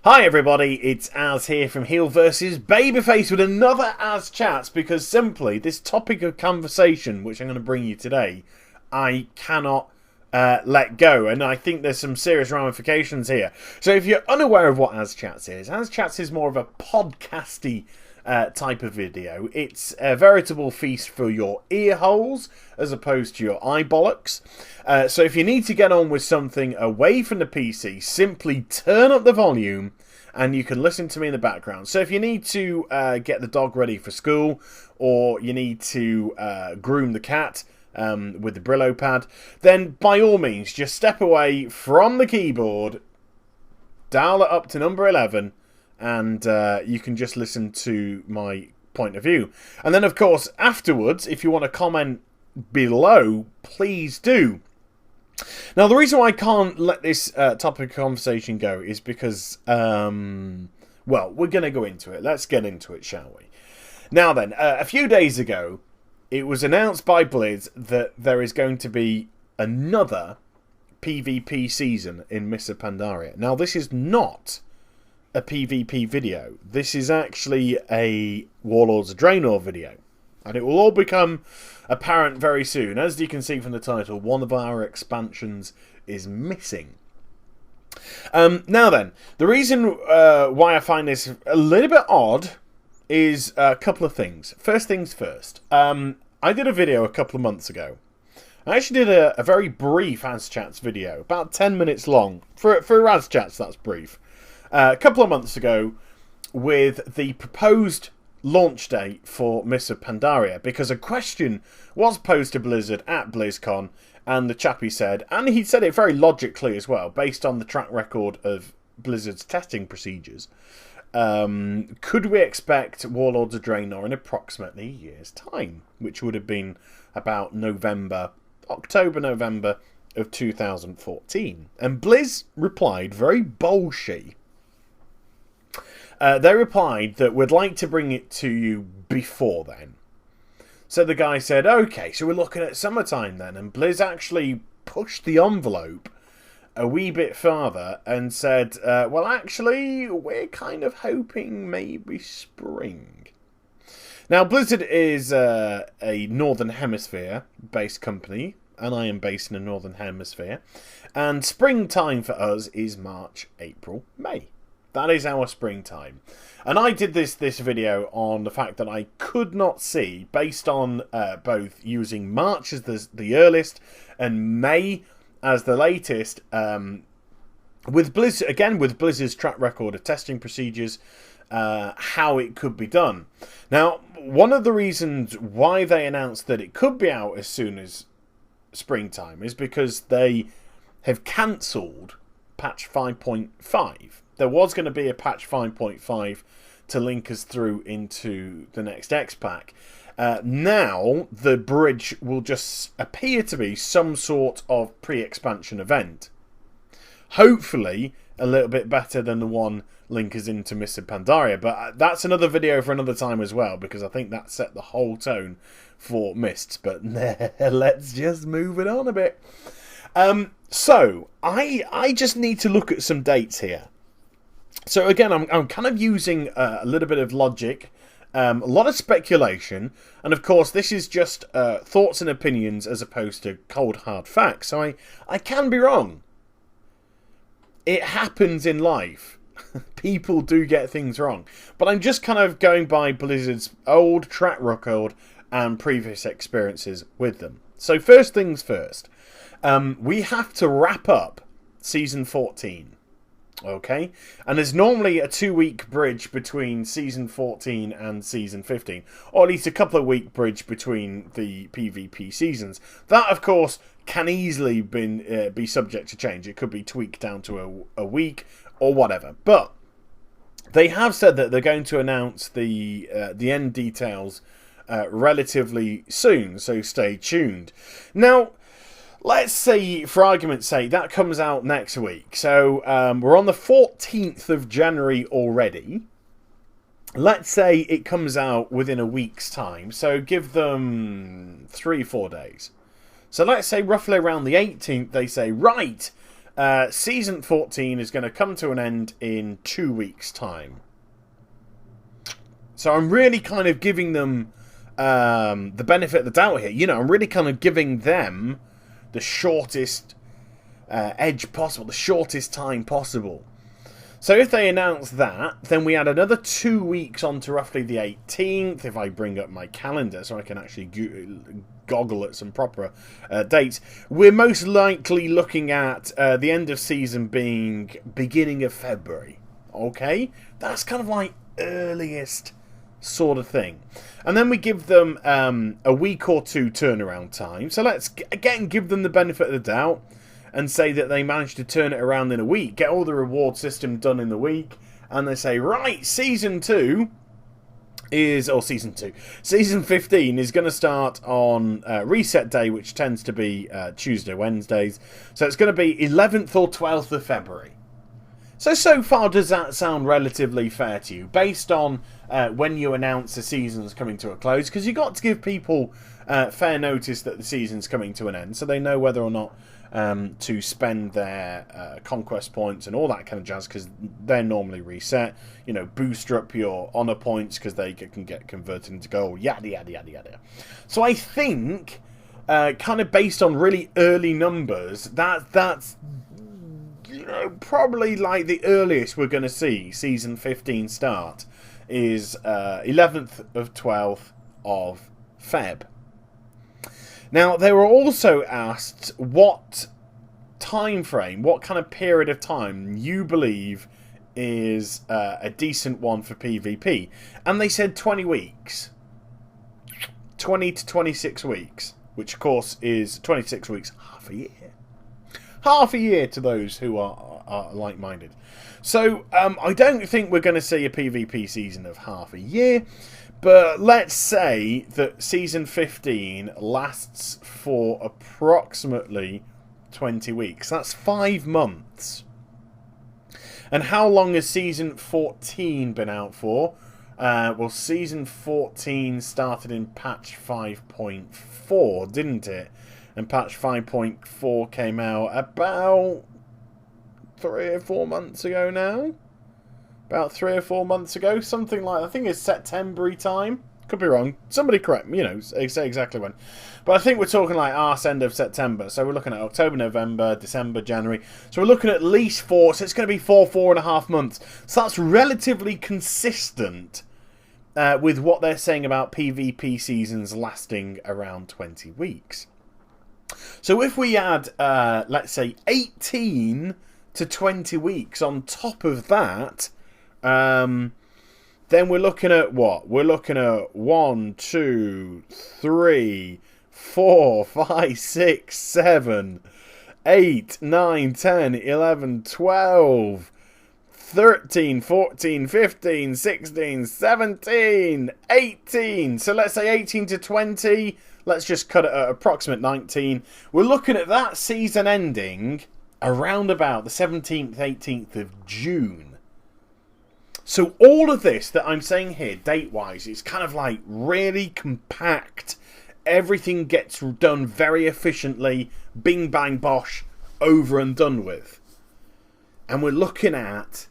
Hi everybody, it's Az here from Heel vs Babyface with another AzChats, because simply this topic of conversation which I'm going to bring you today, I cannot let go, and I think there's some serious ramifications here. So if you're unaware of what AzChats is more of a podcasty type of video. It's a veritable feast for your ear holes as opposed to your eye bollocks. So if you need to get on with something away from the PC, simply turn up the volume and you can listen to me in the background. So if you need to get the dog ready for school, or you need to groom the cat with the Brillo pad, then by all means just step away from the keyboard, dial it up to number 11, and you can just listen to my point of view. And then, of course, afterwards, if you want to comment below, please do. Now, the reason why I can't let this topic of conversation go is because, well, we're going to go into it. Let's get into it, shall we? Now then, a few days ago, it was announced by Blizz that there is going to be another PvP season in Mists of Pandaria. Now, this is not a PvP video. This is actually a Warlords of Draenor video, and it will all become apparent very soon. As you can see from the title, one of our expansions is missing. Now then, the reason why I find this a little bit odd is a couple of things. First things first, I did a video a couple of months ago. I actually did a very brief AzChats video, about 10 minutes long. For AzChats, that's brief. A couple of months ago, with the proposed launch date for Mists of Pandaria, because a question was posed to Blizzard at BlizzCon, and the chappie said, and he said it very logically as well, based on the track record of Blizzard's testing procedures, could we expect Warlords of Draenor in approximately a year's time, which would have been about October-November of 2014. And Blizz replied very bolshy. They replied that we'd like to bring it to you before then. So the guy said, okay, so we're looking at summertime then. And Blizz actually pushed the envelope a wee bit farther and said, well, actually, we're kind of hoping maybe spring. Now, Blizzard is a Northern Hemisphere-based company, and I am based in the Northern Hemisphere. And springtime for us is March, April, May. That is our springtime. And I did this video on the fact that I could not see, based on both using March as the earliest and May as the latest, with Blizzard's track record of testing procedures, how it could be done. Now, one of the reasons why they announced that it could be out as soon as springtime is because they have cancelled patch 5.5. There was going to be a patch 5.5 to link us through into the next X-Pack. Now, the bridge will just appear to be some sort of pre-expansion event. Hopefully, a little bit better than the one link us into Mists of Pandaria. But that's another video for another time as well, because I think that set the whole tone for Mists. But let's just move it on a bit. So, I just need to look at some dates here. So again, I'm kind of using a little bit of logic, a lot of speculation, and of course this is just thoughts and opinions as opposed to cold hard facts. So I can be wrong. It happens in life. People do get things wrong. But I'm just kind of going by Blizzard's old track record and previous experiences with them. So first things first, we have to wrap up Season 14. Okay, and there's normally a 2-week bridge between Season 14 and Season 15, or at least a couple of week bridge between the PvP seasons. That, of course, can easily be subject to change. It could be tweaked down to a week or whatever. But they have said that they're going to announce the end details relatively soon, so stay tuned. Now, let's say, for argument's sake, that comes out next week. So we're on the 14th of January already. Let's say it comes out within a week's time. So give them 3-4 days. So let's say roughly around the 18th, they say, right, Season 14 is going to come to an end in 2 weeks' time. So I'm really kind of giving them the benefit of the doubt here. You know, I'm really kind of giving them the shortest edge possible, the shortest time possible. So if they announce that, then we add another 2 weeks on to roughly the 18th, if I bring up my calendar so I can actually goggle at some proper dates. We're most likely looking at the end of season being beginning of February. Okay? That's kind of like earliest sort of thing. And then we give them a week or two turnaround time. So let's, again, give them the benefit of the doubt and say that they managed to turn it around in a week, get all the reward system done in the week, and they say, right, season 15 is going to start on reset day, which tends to be Tuesday, Wednesdays. So it's going to be 11th or 12th of February. So far, does that sound relatively fair to you, based on when you announce the season's coming to a close? Because you've got to give people fair notice that the season's coming to an end, so they know whether or not to spend their conquest points and all that kind of jazz, because they're normally reset. You know, boost up your honor points because they can get converted into gold, yada yada yada yada. So I think, kind of based on really early numbers, that's probably like the earliest we're going to see season 15 start is 11th of 12th of Feb. Now, they were also asked what time frame, what kind of period of time you believe is a decent one for PvP. And they said 20 weeks. 20 to 26 weeks. Which, of course, is 26 weeks, half a year. Half a year to those who are like-minded. So, I don't think we're going to see a PvP season of half a year. But let's say that season 15 lasts for approximately 20 weeks. That's 5 months. And how long has season 14 been out for? Well, season 14 started in patch 5.4, didn't it? And patch 5.4 came out about 3 or 4 months ago now. About 3 or 4 months ago, something like, I think it's September-y time. Could be wrong. Somebody correct me, say exactly when. But I think we're talking like arse end of September. So we're looking at October, November, December, January. So we're looking at least 4. So it's going to be 4.5 months. So that's relatively consistent with what they're saying about PvP seasons lasting around 20 weeks. So if we add, let's say, 18 to 20 weeks on top of that, then we're looking at what? We're looking at 1, 2, 3, 4, 5, 6, 7, 8, 9, 10, 11, 12, 13, 14, 15, 16, 17, 18. So let's say 18 to 20. Let's just cut it at approximate 19. We're looking at that season ending around about the 17th, 18th of June. So all of this that I'm saying here, date-wise, is kind of like really compact. Everything gets done very efficiently. Bing, bang, bosh. Over and done with. And we're looking at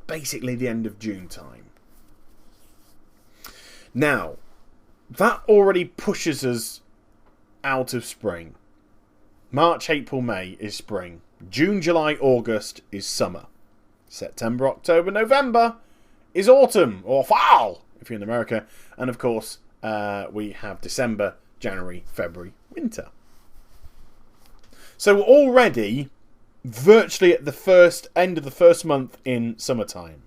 basically the end of June time. Now, that already pushes us out of spring. March, April, May is spring. June, July, August is summer. September, October, November is autumn, or fall, if you're in America. And of course, we have December, January, February, winter. So we're already virtually at the end of the first month in summertime.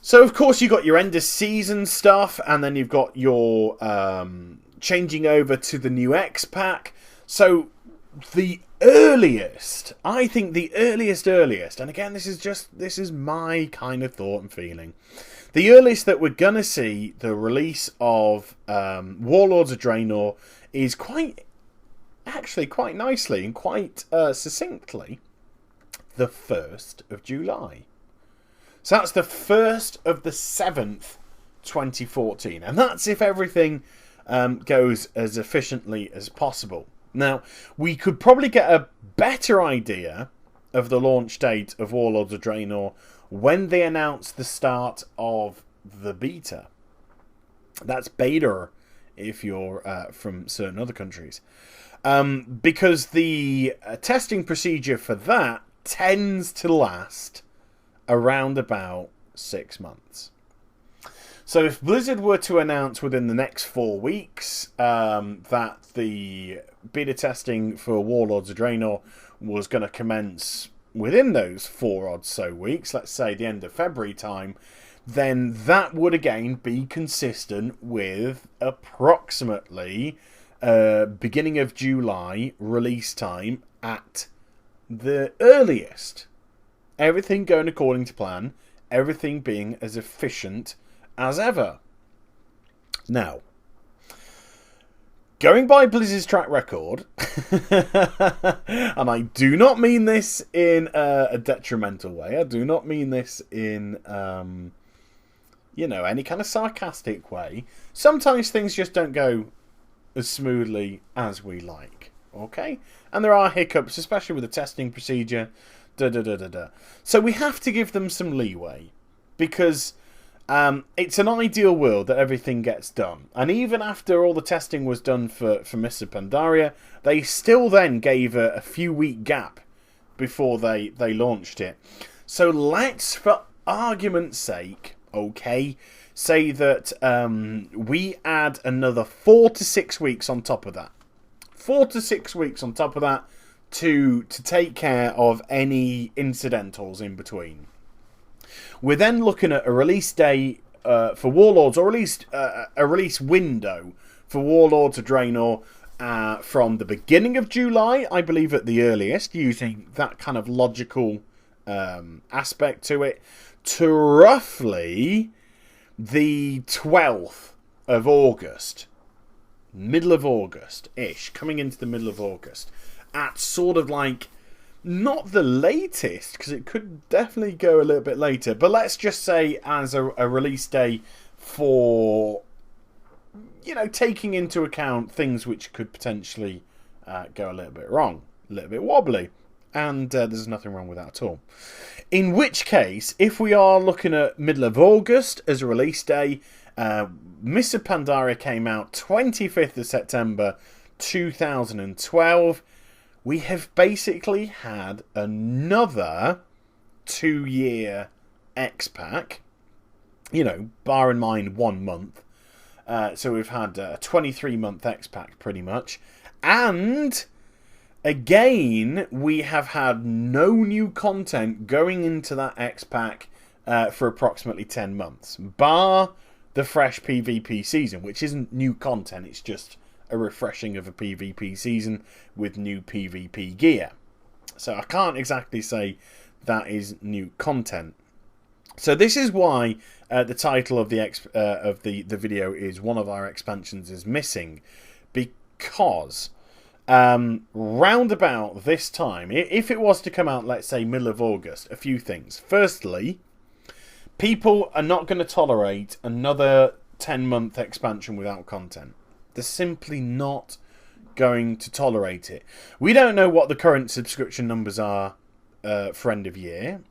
So of course you've got your end of season stuff, and then you've got your changing over to the new X pack. So the earliest, I think the earliest, and again this is my kind of thought and feeling, the earliest that we're gonna see the release of Warlords of Draenor is quite nicely and quite succinctly the 1st of July. So that's the 1st of the 7th, 2014, and that's if everything goes as efficiently as possible. Now, we could probably get a better idea of the launch date of Warlords of Draenor when they announce the start of the beta. That's beta if you're from certain other countries. Because the testing procedure for that tends to last around about 6 months. So if Blizzard were to announce within the next 4 weeks that the beta testing for Warlords of Draenor was going to commence within those 4 odd so weeks, let's say the end of February time, then that would again be consistent with approximately beginning of July release time at the earliest. Everything going according to plan, everything being as efficient as ever. Now, going by Blizzard's track record, and I do not mean this in a detrimental way, I do not mean this in any kind of sarcastic way. Sometimes things just don't go as smoothly as we like, okay? And there are hiccups, especially with the testing procedure, So we have to give them some leeway, because it's an ideal world that everything gets done. And even after all the testing was done for Mists of Pandaria, they still then gave a few week gap before they launched it. So let's, for argument's sake, okay, say that we add another 4 to 6 weeks on top of that. 4 to 6 weeks on top of that to take care of any incidentals in between. We're then looking at a release day for Warlords, or at least a release window for Warlords of Draenor from the beginning of July, I believe at the earliest, using that kind of logical aspect to it, to roughly the 12th of August, middle of August-ish, coming into the middle of August, at sort of like, not the latest, because it could definitely go a little bit later, but let's just say as a release day for, taking into account things which could potentially go a little bit wrong, a little bit wobbly, and there's nothing wrong with that at all. In which case, if we are looking at middle of August as a release day, Mists of Pandaria came out 25th of September 2012. We have basically had another 2-year X-Pack, bar in mind 1 month. So we've had a 23-month X-Pack pretty much. And again, we have had no new content going into that X-Pack for approximately 10 months. Bar the fresh PvP season, which isn't new content, it's just a refreshing of a PvP season with new PvP gear. So I can't exactly say that is new content. So this is why the title of the video is "One of Our Expansions is Missing," because round about this time, if it was to come out, let's say middle of August, a few things. Firstly, people are not going to tolerate another 10-month expansion without content. They're simply not going to tolerate it. We don't know what the current subscription numbers are for end of year.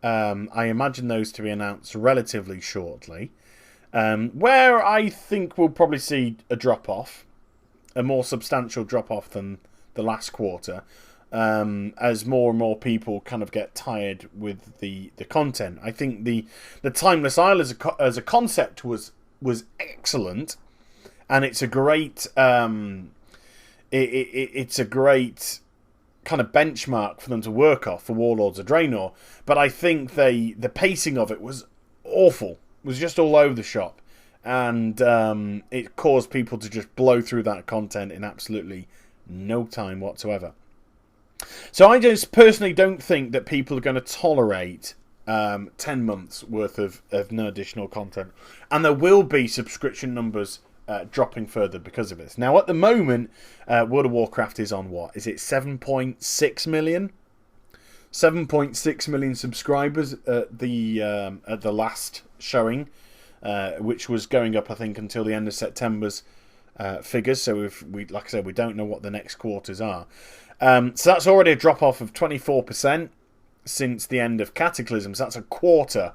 I imagine those to be announced relatively shortly. Where I think we'll probably see a drop-off, a more substantial drop-off than the last quarter, as more and more people kind of get tired with the content. I think the Timeless Isle as a concept was excellent. And it's a great, it's a great kind of benchmark for them to work off for Warlords of Draenor. But I think the pacing of it was awful. It was just all over the shop, and it caused people to just blow through that content in absolutely no time whatsoever. So I just personally don't think that people are going to tolerate 10 months worth of no additional content, and there will be subscription numbers dropping further because of this. Now, at the moment, World of Warcraft is on what? Is it 7.6 million? 7.6 million subscribers at the last showing, which was going up, I think, until the end of September's figures. So like I said, we don't know what the next quarters are. So that's already a drop off of 24% since the end of Cataclysm. So that's a quarter,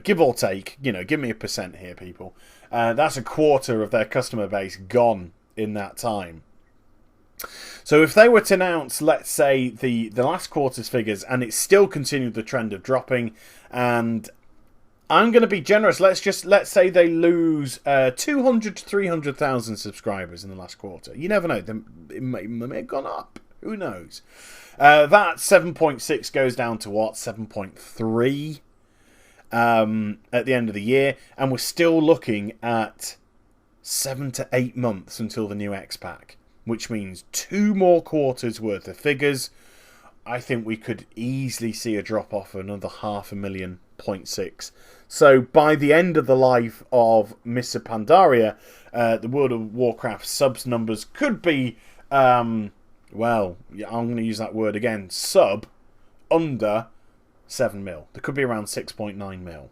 give or take. Give me a percent here, people. That's a quarter of their customer base gone in that time. So if they were to announce, let's say, the last quarter's figures, and it still continued the trend of dropping, and I'm going to be generous, let's say they lose 200 to 300,000 subscribers in the last quarter. You never know, it may have gone up. Who knows? That 7.6 goes down to what? 7.3 at the end of the year, and we're still looking at 7 to 8 months until the new X-Pack, which means 2 more quarters worth of figures. I think we could easily see a drop off of another 500,000, 0.6. So by the end of the life of Mr. Pandaria, the World of Warcraft subs numbers could be, well, I'm going to use that word again, under 7 mil. There could be around 6.9 mil.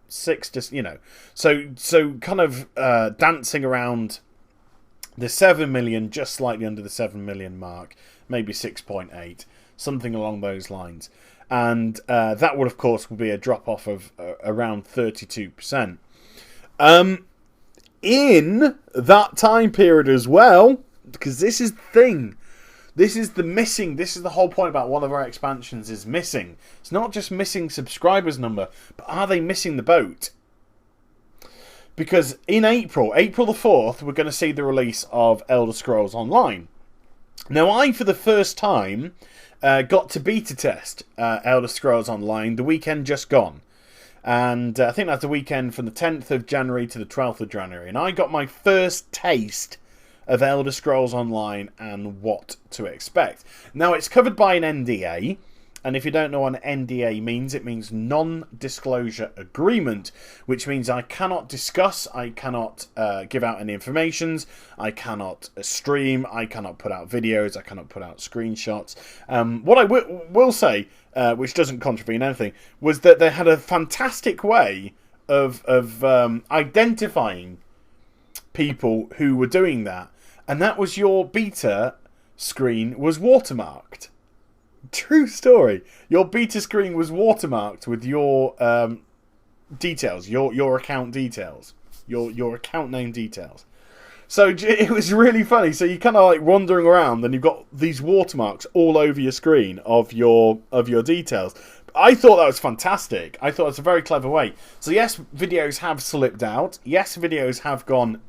6, just, So kind of dancing around the 7 million, just slightly under the 7 million mark, maybe 6.8, something along those lines. And that would, of course, be a drop-off of around 32%. In that time period as well, because this is the thing, this is the whole point about one of our expansions is missing. It's not just missing subscribers number, but are they missing the boat? Because in April the 4th, we're going to see the release of Elder Scrolls Online. Now, I, for the first time, got to beta test Elder Scrolls Online the weekend just gone. And I think that's the weekend from the 10th of January to the 12th of January. And I got my first taste of Elder Scrolls Online and what to expect. Now, it's covered by an NDA. And if you don't know what an NDA means, it means non-disclosure agreement, which means I cannot discuss, I cannot give out any information, I cannot stream, I cannot put out videos, I cannot put out screenshots. What I will say, which doesn't contravene anything, was that they had a fantastic way of identifying people who were doing that, and that was your beta screen was watermarked. True story. Your beta screen was watermarked with your details, your account details, your account name details. So it was really funny. So you're kind of like wandering around, and you've got these watermarks all over your screen of your details. I thought that was fantastic. I thought it was a very clever way. So yes, videos have slipped out. Yes, videos have gone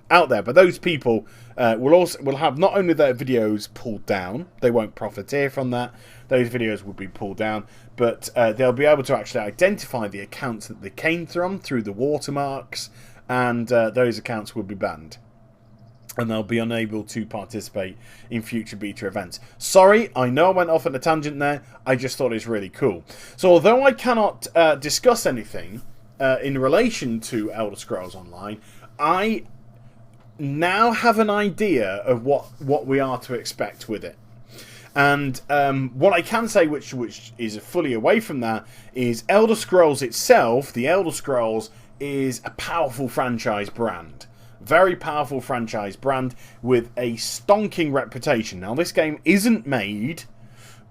out there, but those people will have not only their videos pulled down, they won't profiteer from that, those videos will be pulled down, but they'll be able to actually identify the accounts that they came from through the watermarks, and those accounts will be banned, and they'll be unable to participate in future beta events. Sorry, I know I went off on a tangent there, I just thought it was really cool. So although I cannot discuss anything in relation to Elder Scrolls Online, I now have an idea of what we are to expect with it. And what I can say, which is fully away from that, is Elder Scrolls itself, the Elder Scrolls, is a powerful franchise brand. Very powerful franchise brand with a stonking reputation. Now, this game isn't made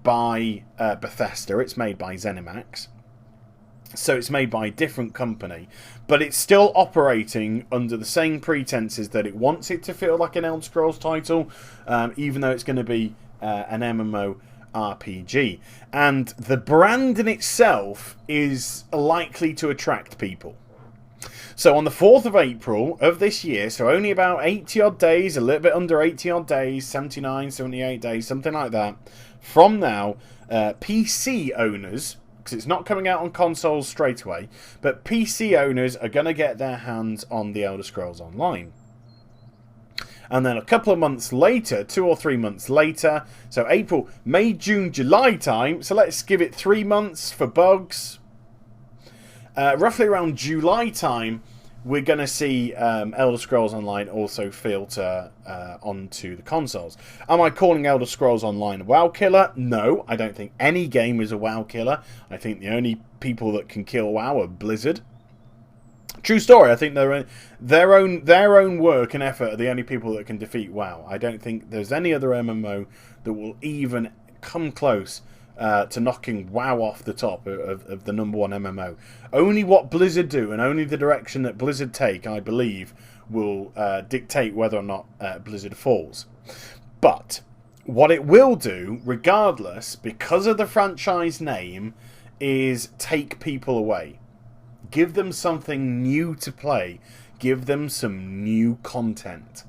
by Bethesda, it's made by ZeniMax. So it's made by a different company, but it's still operating under the same pretenses that it wants it to feel like an Elder Scrolls title, even though it's going to be an MMO RPG. And the brand in itself is likely to attract people. So on the 4th of April of this year, so only about 80 odd days, a little bit under 80 odd days, 79, 78 days, something like that, from now, PC owners, because it's not coming out on consoles straight away, but PC owners are going to get their hands on the Elder Scrolls Online. And then a couple of months later, 2 or 3 months later, so April, May, June, July time, so let's give it 3 months for bugs. Roughly around July time, we're going to see Elder Scrolls Online also filter onto the consoles. Am I calling Elder Scrolls Online a WoW killer? No, I don't think any game is a WoW killer. I think the only people that can kill WoW are Blizzard. True story. I think their own work and effort are the only people that can defeat WoW. I don't think there's any other MMO that will even come close to knocking WoW off the top of the number one MMO. Only what Blizzard do and only the direction that Blizzard take, I believe, will dictate whether or not Blizzard falls. But what it will do, regardless, because of the franchise name, is take people away. Give them something new to play. Give them some new content.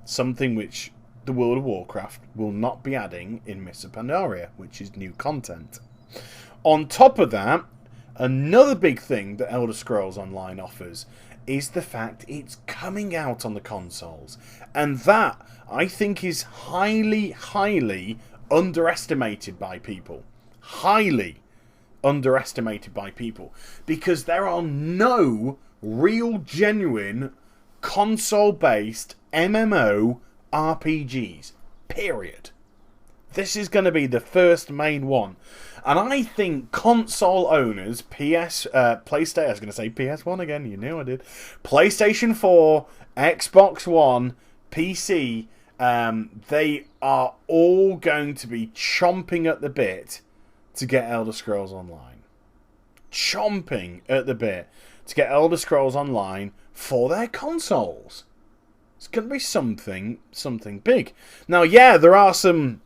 Something which the World of Warcraft will not be adding in Mists of Pandaria, which is new content. On top of that, another big thing that Elder Scrolls Online offers is the fact it's coming out on the consoles. And that, I think, is highly, highly underestimated by people. Highly underestimated by people. Because there are no real, genuine, console-based MMO RPGs. Period. This is going to be the first main one. And I think console owners, PlayStation, I was going to say PS1 again, you knew I did. PlayStation 4, Xbox One, PC, they are all going to be chomping at the bit to get Elder Scrolls Online. Chomping at the bit to get Elder Scrolls Online for their consoles. It's going to be something big. Now, yeah, there are some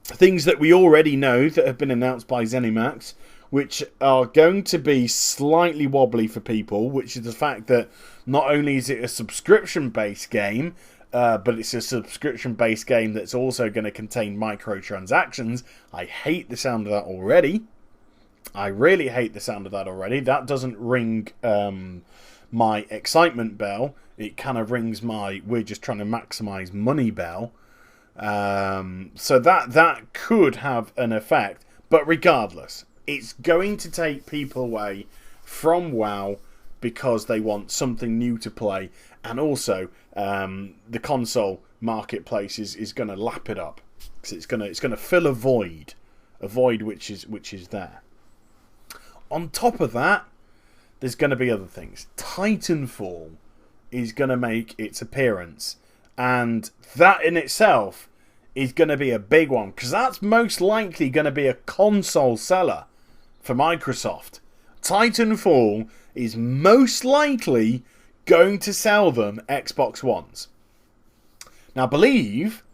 things that we already know that have been announced by ZeniMax, which are going to be slightly wobbly for people, which is the fact that not only is it a subscription-based game, but it's a subscription-based game that's also going to contain microtransactions. I hate the sound of that already. I really hate the sound of that already. That doesn't ring my excitement bell. It kind of rings my we're just trying to maximise money bell. So that could have an effect. But regardless, it's going to take people away from WoW because they want something new to play. And also, the console marketplace is going to lap it up. Because it's going to fill a void which is there. On top of that, there's going to be other things. Titanfall is going to make its appearance. And that in itself is going to be a big one. Because that's most likely going to be a console seller for Microsoft. Titanfall is most likely going to sell them Xbox Ones. Now, I believe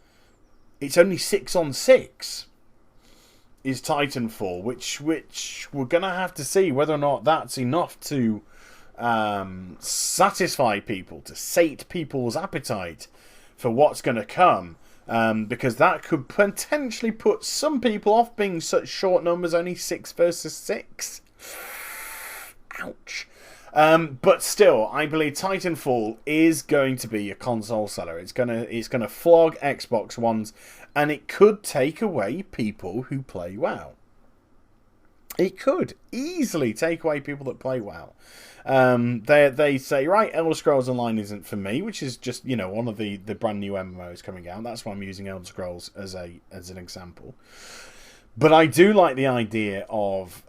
it's only 6-on-6 is Titanfall, which we're going to have to see whether or not that's enough to satisfy people, to sate people's appetite for what's going to come. Because that could potentially put some people off being such short numbers, only 6 versus 6. Ouch. But still, I believe Titanfall is going to be a console seller. It's gonna flog Xbox Ones, and it could take away people who play WoW. It could easily take away people that play WoW. They say, right, Elder Scrolls Online isn't for me, which is just, one of the brand new MMOs coming out. That's why I'm using Elder Scrolls as an example. But I do like the idea of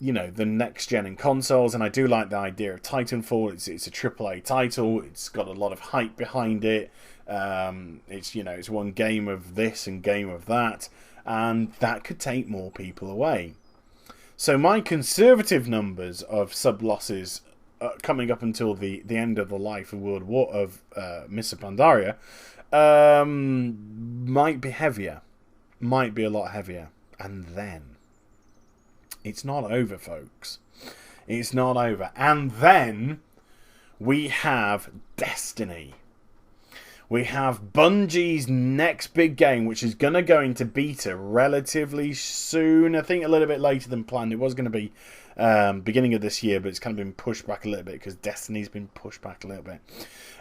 the next gen in consoles, and I do like the idea of Titanfall. It's a AAA title. It's got a lot of hype behind it. It's one game of this and game of that, and that could take more people away. So my conservative numbers of sub losses coming up until the end of the life of World War of Mists of Pandaria might be heavier, might be a lot heavier, and then it's not over, folks. It's not over, and then we have Destiny. We have Bungie's next big game, which is going to go into beta relatively soon. I think a little bit later than planned. It was going to be beginning of this year, but it's kind of been pushed back a little bit because Destiny's been pushed back a little bit.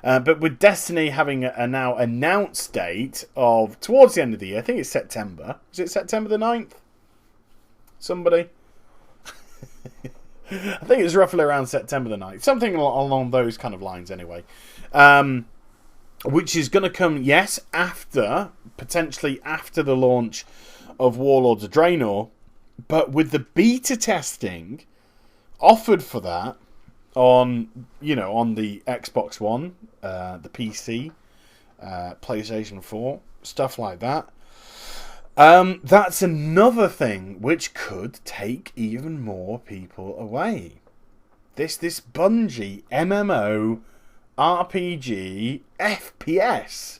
But with Destiny having a now announced date of towards the end of the year, I think it's September. Is it September the 9th? Somebody? I think it's roughly around September the 9th. Something along those kind of lines anyway. Which is going to come, yes, potentially after the launch of Warlords of Draenor, but with the beta testing offered for that on on the Xbox One, the PC, PlayStation 4, stuff like that. That's another thing which could take even more people away. This Bungie MMO RPG FPS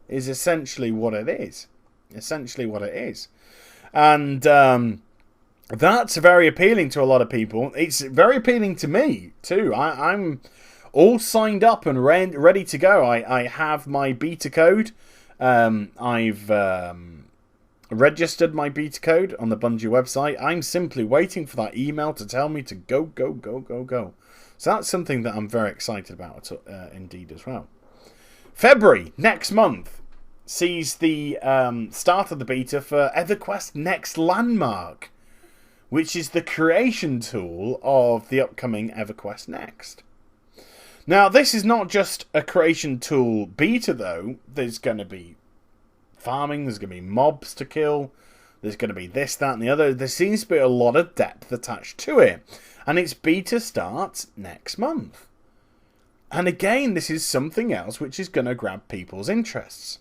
is essentially what it is. And that's very appealing to a lot of people. It's very appealing to me too. I'm all signed up and ready to go. I have my beta code. I've registered my beta code on the Bungie website. I'm simply waiting for that email to tell me to go. So that's something that I'm very excited about indeed as well. February, next month, sees the start of the beta for EverQuest Next Landmark, which is the creation tool of the upcoming EverQuest Next. Now, this is not just a creation tool beta, though. There's going to be farming, there's going to be mobs to kill, there's going to be this, that, and the other. There seems to be a lot of depth attached to it. And its beta starts next month. And again, this is something else which is going to grab people's interests.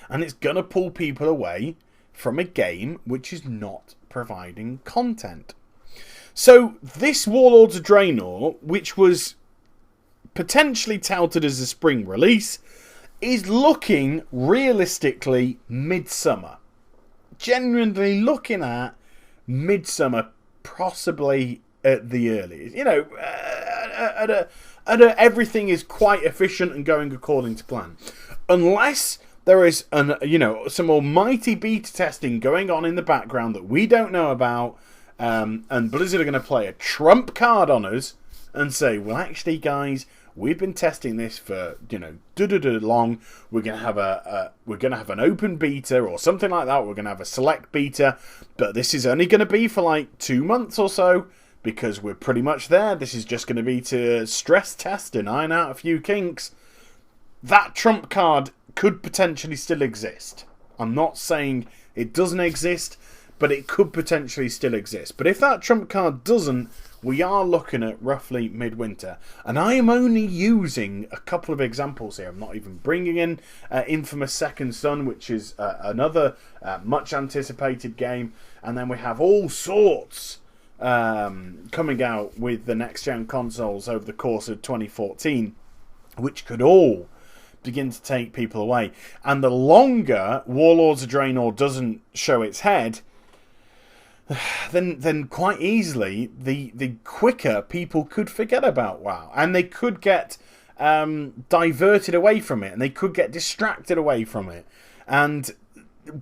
And it's going to pull people away from a game which is not providing content. So this Warlords of Draenor, which was potentially touted as a spring release, is looking realistically midsummer. Genuinely looking at midsummer, possibly at the earliest. Everything is quite efficient and going according to plan. Unless there is some almighty beta testing going on in the background that we don't know about, and Blizzard are going to play a trump card on us and say, well, actually, guys, we've been testing this for long. We're gonna have an open beta or something like that. We're gonna have a select beta, but this is only gonna be for like 2 months or so because we're pretty much there. This is just gonna be to stress test and iron out a few kinks. That trump card could potentially still exist. I'm not saying it doesn't exist, but it could potentially still exist. But if that trump card doesn't, we are looking at roughly midwinter. And I am only using a couple of examples here. I'm not even bringing in Infamous Second Son, which is another much anticipated game. And then we have all sorts coming out with the next-gen consoles over the course of 2014, which could all begin to take people away. And the longer Warlords of Draenor doesn't show its head, then quite easily the quicker people could forget about WoW, and they could get diverted away from it, and they could get distracted away from it. And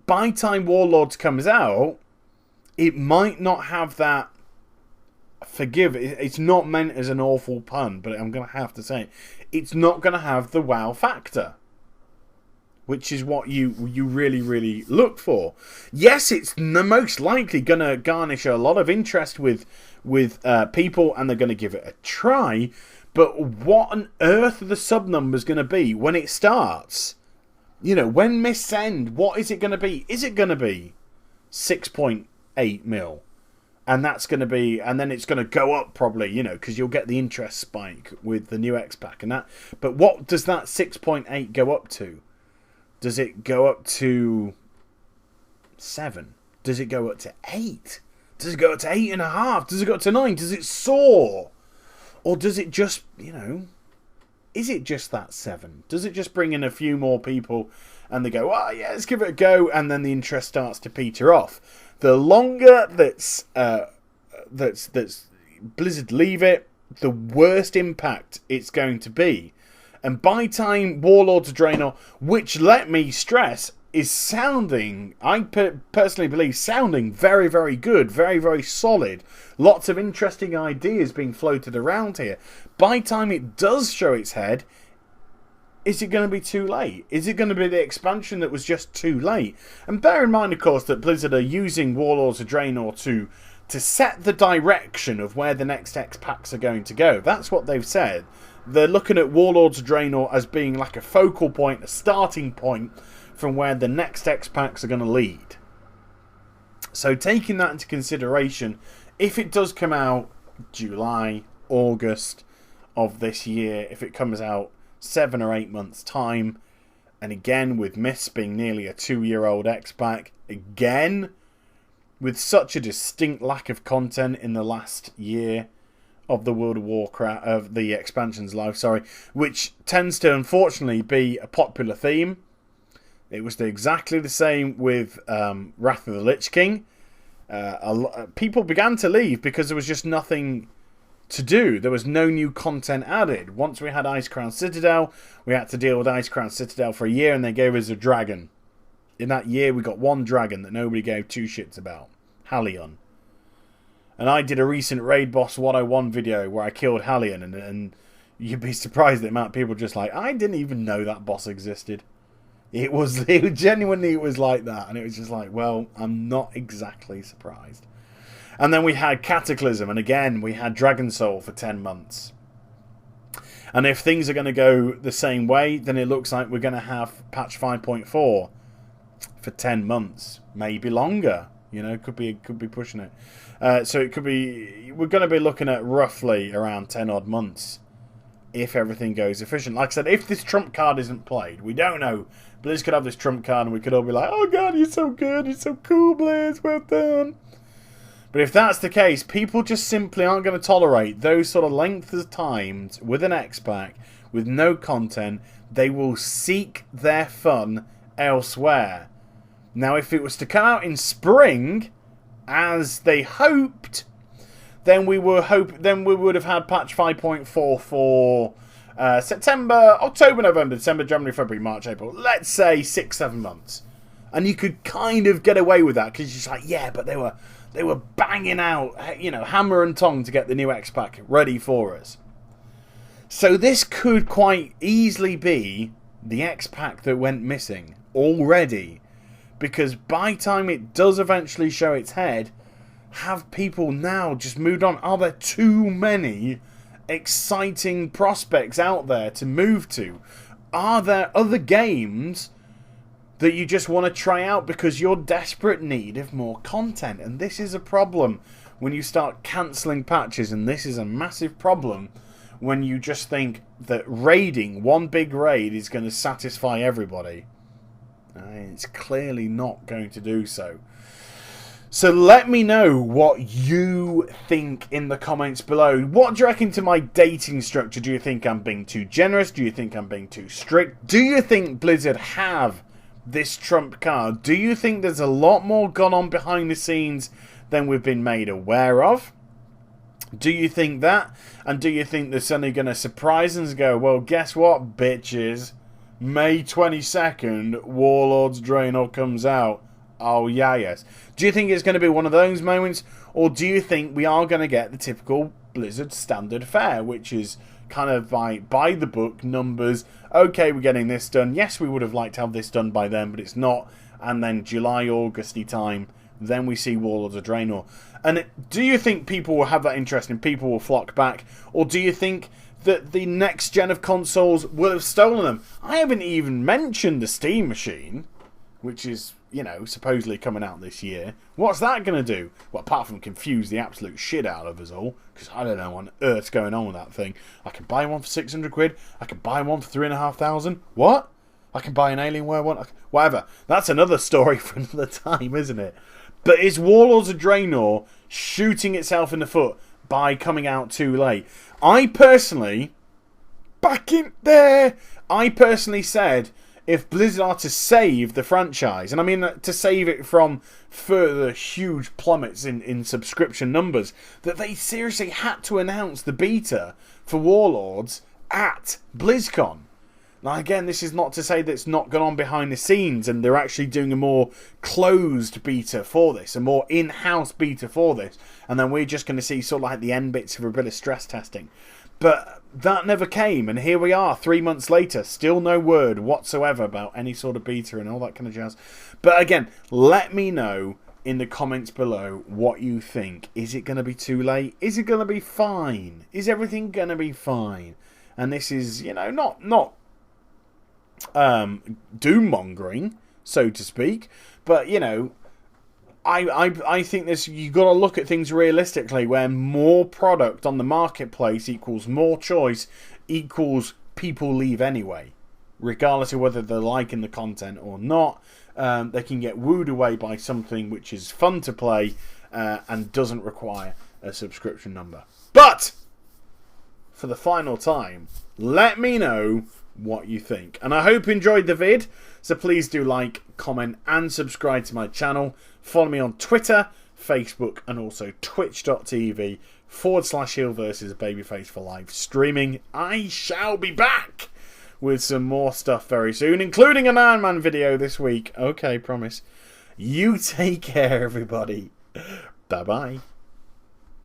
by time Warlords comes out, it might not have that. It's not meant as an awful pun, but I'm going to have to say it. It's not going to have the WoW factor, which is what you really, really look for. Yes, it's most likely going to garnish a lot of interest with people, and they're going to give it a try. But what on earth are the sub numbers going to be when it starts? When Mists End, what is it going to be? Is it going to be 6.8 mil? And that's going to be, and then it's going to go up probably, because you'll get the interest spike with the new X pack and that. But what does that 6.8 go up to? Does it go up to 7? Does it go up to 8? Does it go up to 8.5? Does it go up to 9? Does it soar? Or does it just, is it just that 7? Does it just bring in a few more people and they go, oh yeah, let's give it a go, and then the interest starts to peter off? The longer that's Blizzard leave it, the worst impact it's going to be. And by time Warlords of Draenor, which, let me stress, is sounding, I personally believe, sounding very, very good, very, very solid. Lots of interesting ideas being floated around here. By time it does show its head, is it going to be too late? Is it going to be the expansion that was just too late? And bear in mind, of course, that Blizzard are using Warlords of Draenor to set the direction of where the next X packs are going to go. That's what they've said. They're looking at Warlords of Draenor as being like a focal point, a starting point from where the next X packs are going to lead. So taking that into consideration, if it does come out July, August of this year if it comes out 7 or 8 months' time. And again, with Myths being nearly a 2-year-old X-Pack, again, with such a distinct lack of content in the last year of the World of Warcraft, of the expansion's life, which tends to unfortunately be a popular theme. It was exactly the same with Wrath of the Lich King. People began to leave because there was just nothing to do. There was no new content added. Once we had Icecrown Citadel, we had to deal with Icecrown Citadel for a year, and they gave us a dragon. In that year, we got one dragon that nobody gave two shits about. Halion. And I did a recent Raid Boss 101 video where I killed Halion, and you'd be surprised the amount of people just like, I didn't even know that boss existed. It was genuinely, it was like that, and it was just like, well, I'm not exactly surprised. And then we had Cataclysm, and again, we had Dragon Soul for 10 months. And if things are going to go the same way, then it looks like we're going to have patch 5.4 for 10 months, maybe longer. You know, could be pushing it. So it could be, we're going to be looking at roughly around 10 odd months if everything goes efficient. Like I said, if this trump card isn't played, we don't know. Blizz could have this trump card and we could all be like, oh god, you're so good, you're so cool, Blizz, well done. But if that's the case, people just simply aren't going to tolerate those sort of lengths of times with an X-Pack, with no content. They will seek their fun elsewhere. Now, if it was to come out in spring, as they hoped, then we would have had patch 5.4 for September, October, November, December, January, February, March, April. Let's say 6-7 months, and you could kind of get away with that because you're just like, yeah, but they were banging out, you know, hammer and tong to get the new X-Pack ready for us. So this could quite easily be the X-Pack that went missing already. Because by the time it does eventually show its head, have people now just moved on? Are there too many exciting prospects out there to move to? Are there other games that you just want to try out because you're desperate need of more content? And this is a problem when you start cancelling patches, and this is a massive problem when you just think that raiding, one big raid, is going to satisfy everybody. It's clearly not going to do so. So let me know what you think in the comments below. What do you reckon to my dating structure? Do you think I'm being too generous? Do you think I'm being too strict? Do you think Blizzard have this trump card? Do you think there's a lot more gone on behind the scenes than we've been made aware of? Do you think that? And do you think they're suddenly going to surprise us and go, well, guess what, bitches? May 22nd, Warlords Draenor comes out. Oh, yeah, yes. Do you think it's going to be one of those moments? Or do you think we are going to get the typical Blizzard standard fare, which is kind of by the book numbers? Okay, we're getting this done. Yes, we would have liked to have this done by then, but it's not. And then July, Augusty time, then we see Warlords of Draenor. And do you think people will have that interest and people will flock back? Or do you think that the next gen of consoles will have stolen them? I haven't even mentioned the Steam machine, which is, you know, supposedly coming out this year. What's that going to do? Well, apart from confuse the absolute shit out of us all, because I don't know what on earth's going on with that thing. I can buy one for 600 quid. I can buy one for 3,500. What? I can buy an Alienware one. Whatever. That's another story for another time, isn't it? But is Warlords of Draenor shooting itself in the foot by coming out too late? I personally, back in there, I personally said if Blizzard are to save the franchise, and I mean to save it from further huge plummets in subscription numbers, that they seriously had to announce the beta for Warlords at BlizzCon. Now again, this is not to say that it's not gone on behind the scenes and they're actually doing a more closed beta for this, a more in-house beta for this, and then we're just going to see sort of like the end bits for a bit of stress testing. But that never came, and here we are 3 months later, still no word whatsoever about any sort of beta and all that kind of jazz. But again, let me know in the comments below what you think. Is it going to be too late? Is it going to be fine? Is everything going to be fine? And this is, you know, not doom-mongering, so to speak, but, you know, I think this, you got to look at things realistically, where more product on the marketplace equals more choice equals people leave anyway, regardless of whether they're liking the content or not. They can get wooed away by something which is fun to play and doesn't require a subscription number. But for the final time, let me know what you think. And I hope you enjoyed the vid. So please do like, comment and subscribe to my channel. Follow me on Twitter, Facebook and also twitch.tv/heel versus babyface for live streaming. I shall be back with some more stuff very soon, including an Iron Man video this week. Okay, promise. You take care, everybody. Bye-bye.